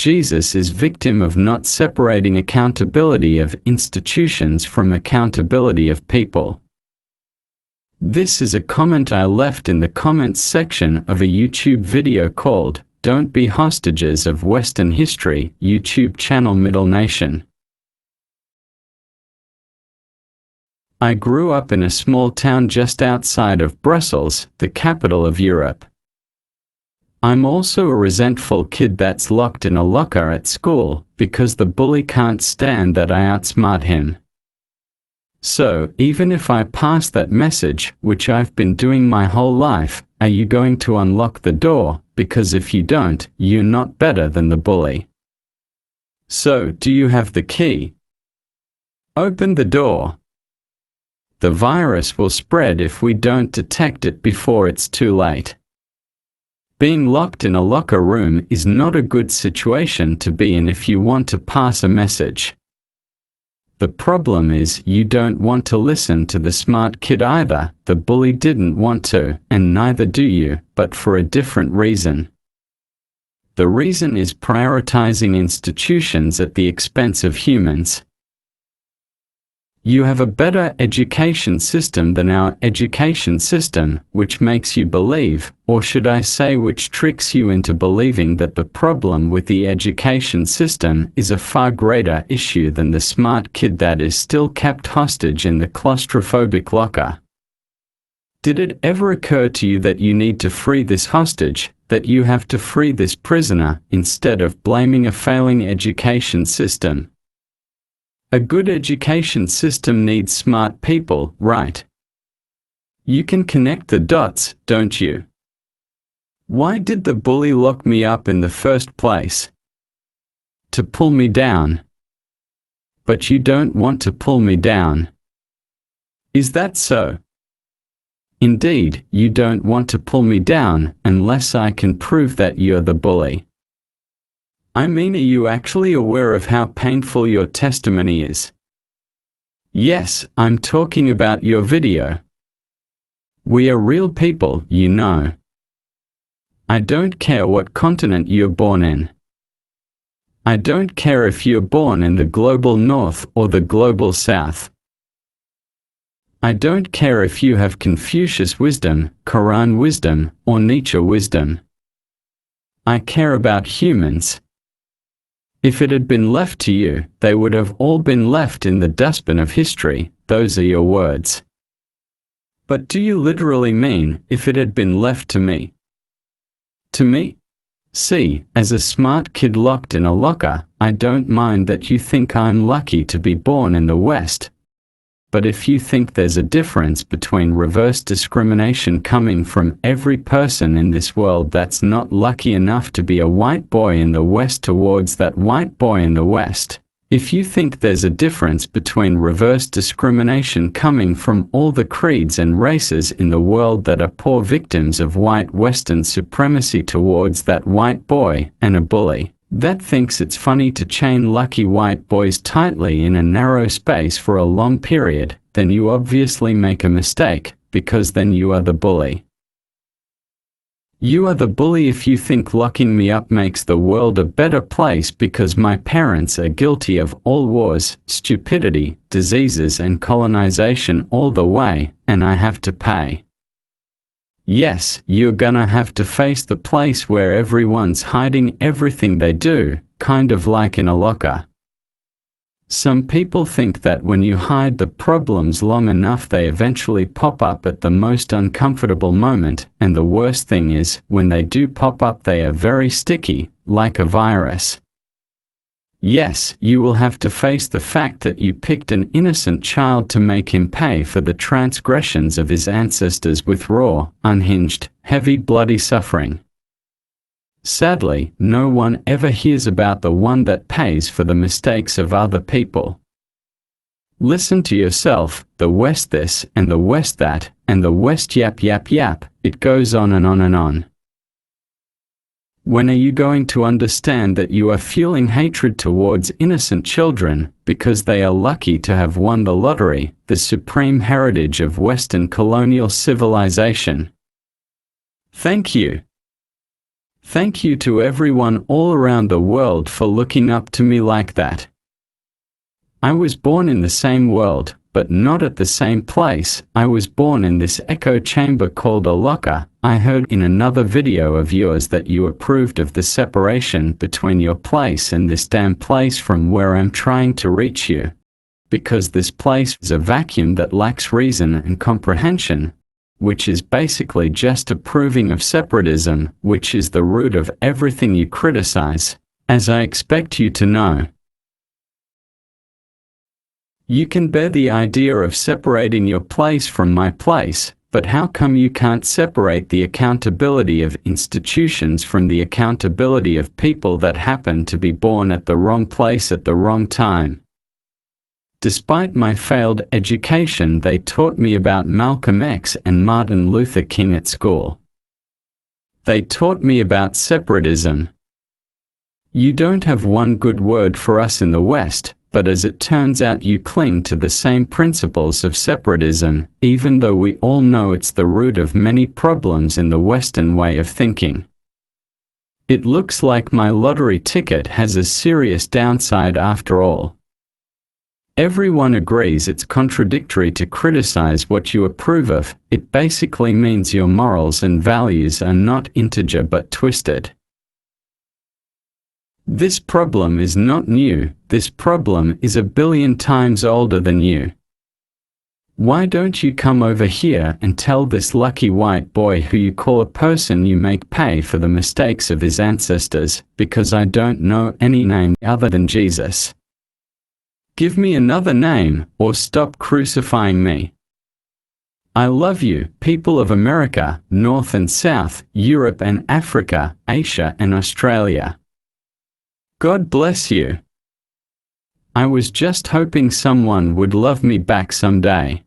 Jesus is victim of not separating accountability of institutions from accountability of people. This is a comment I left in the comments section of a YouTube video called "Don't Be Hostages of Western History" YouTube channel Middle Nation. I grew up in a small town just outside of Brussels, the capital of Europe. I'm also a resentful kid that's locked in a locker at school because the bully can't stand that I outsmart him. So, even if I pass that message, which I've been doing my whole life, are you going to unlock the door? Because if you don't, you're not better than the bully. So, do you have the key? Open the door. The virus will spread if we don't detect it before it's too late. Being locked in a locker room is not a good situation to be in if you want to pass a message. The problem is you don't want to listen to the smart kid either. The bully didn't want to, and neither do you, but for a different reason. The reason is prioritizing institutions at the expense of humans. You have a better education system than our education system, which makes you believe, or should I say which tricks you into believing that the problem with the education system is a far greater issue than the smart kid that is still kept hostage in the claustrophobic locker. Did it ever occur to you that you need to free this hostage, that you have to free this prisoner, instead of blaming a failing education system? A good education system needs smart people, right? You can connect the dots, don't you? Why did the bully lock me up in the first place? To pull me down. But you don't want to pull me down. Is that so? Indeed, you don't want to pull me down unless I can prove that you're the bully. I mean, are you actually aware of how painful your testimony is? Yes, I'm talking about your video. We are real people, you know. I don't care what continent you're born in. I don't care if you're born in the global north or the global south. I don't care if you have Confucius wisdom, Quran wisdom, or Nietzsche wisdom. I care about humans. If it had been left to you, they would have all been left in the dustbin of history. Those are your words. But do you literally mean, if it had been left to me? To me? See, as a smart kid locked in a locker, I don't mind that you think I'm lucky to be born in the West. But if you think there's a difference between reverse discrimination coming from every person in this world that's not lucky enough to be a white boy in the West towards that white boy in the West, if you think there's a difference between reverse discrimination coming from all the creeds and races in the world that are poor victims of white Western supremacy towards that white boy and a bully that thinks it's funny to chain lucky white boys tightly in a narrow space for a long period, then you obviously make a mistake, because then you are the bully. You are the bully if you think locking me up makes the world a better place because my parents are guilty of all wars, stupidity, diseases and colonization all the way, and I have to pay. Yes, you're gonna have to face the place where everyone's hiding everything they do, kind of like in a locker. Some people think that when you hide the problems long enough they eventually pop up at the most uncomfortable moment, and the worst thing is, when they do pop up they are very sticky, like a virus. Yes, you will have to face the fact that you picked an innocent child to make him pay for the transgressions of his ancestors with raw, unhinged, heavy bloody suffering. Sadly, no one ever hears about the one that pays for the mistakes of other people. Listen to yourself, the West this, and the West that, and the West yap yap yap, it goes on and on and on. When are you going to understand that you are fueling hatred towards innocent children, because they are lucky to have won the lottery, the supreme heritage of Western colonial civilization? Thank you. Thank you to everyone all around the world for looking up to me like that. I was born in the same world, but not at the same place. I was born in this echo chamber called a locker. I heard in another video of yours that you approved of the separation between your place and this damn place from where I'm trying to reach you. Because this place is a vacuum that lacks reason and comprehension, which is basically just approving of separatism, which is the root of everything you criticize, as I expect you to know. You can bear the idea of separating your place from my place, but how come you can't separate the accountability of institutions from the accountability of people that happen to be born at the wrong place at the wrong time? Despite my failed education, they taught me about Malcolm X and Martin Luther King at school. They taught me about separatism. You don't have one good word for us in the West, but as it turns out you cling to the same principles of separatism, even though we all know it's the root of many problems in the Western way of thinking. It looks like my lottery ticket has a serious downside after all. Everyone agrees it's contradictory to criticize what you approve of. It basically means your morals and values are not integer but twisted. This problem is not new. This problem is a billion times older than you. Why don't you come over here and tell this lucky white boy who you call a person you make pay for the mistakes of his ancestors, because I don't know any name other than Jesus. Give me another name, or stop crucifying me. I love you, people of America, North and South, Europe and Africa, Asia and Australia. God bless you. I was just hoping someone would love me back someday.